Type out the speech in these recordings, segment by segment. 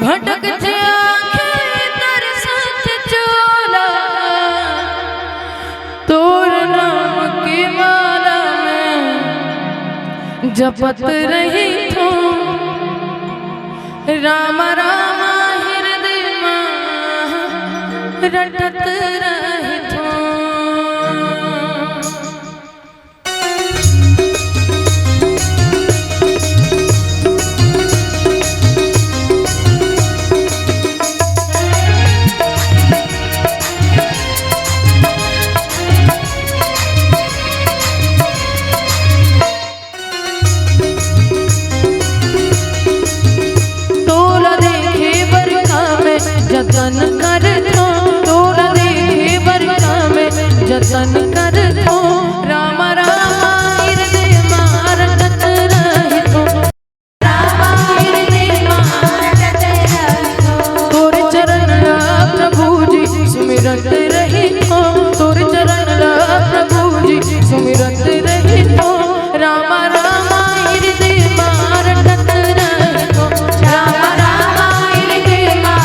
भटकते आँखें तरसत चोला, तोर नाम की माला में जपत रही थो, राम राम हृदय में रटत रही थो। जतन कर थो, तोरा देखे बरका में जतन कर थो, राम राम हृदय में रटत रही थो, राम हृदय में रटत रही थो। तोरे चरण प्रभु जी सुमिरत रही थो, तोरे चरण प्रभु जी सुमिरत रही थो, राम राम हृदय में रटत रही थो, राम राम हृदय में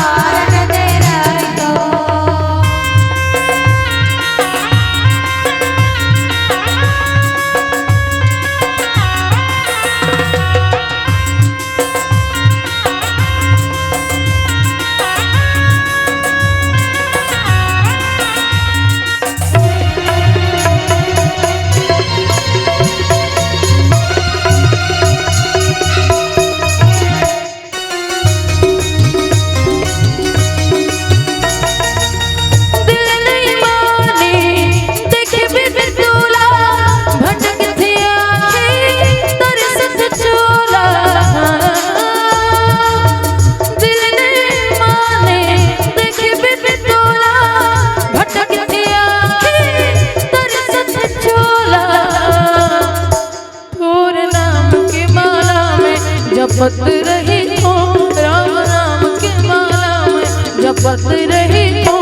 जपत रही हो, राम राम के माला में जपत रही हो,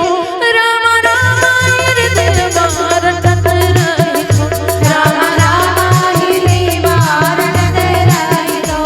राम राम हृदय में रटत रही हो, राम राम हृदय में रटत रही हो।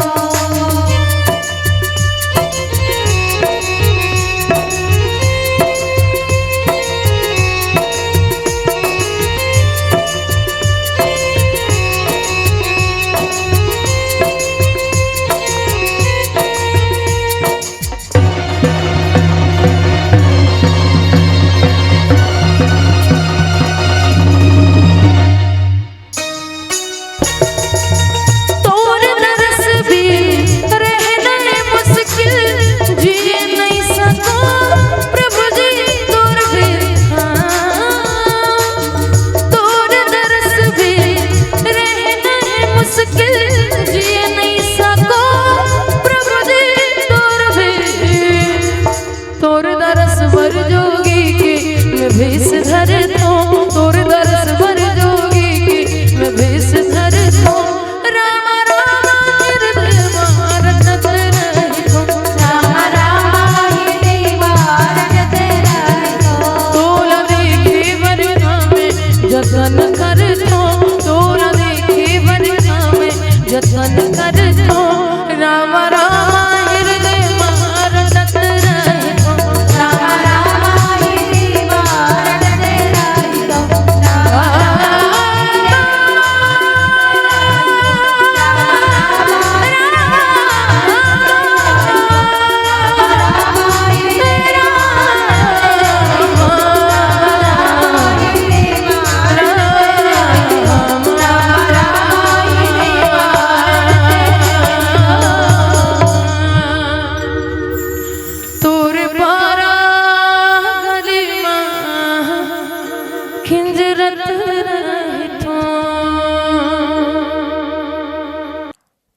भेष धर थो, तोर दरस भर जोगी की मैं भेष धर थो, राम राम हृदय में रटत रही थो, राम राम हृदय में रटत रही थो। तोरा देखे बरका में जतन कर थो, तोरा देखे बरका में जतन कर थो, राम राम हृदय में रटत रही थो, राम राम हृदय में रटत रही थो,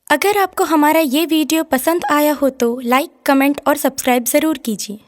अगर आपको हमारा ये वीडियो पसंद आया हो तो लाइक, कमेंट और सब्सक्राइब ज़रूर कीजिए।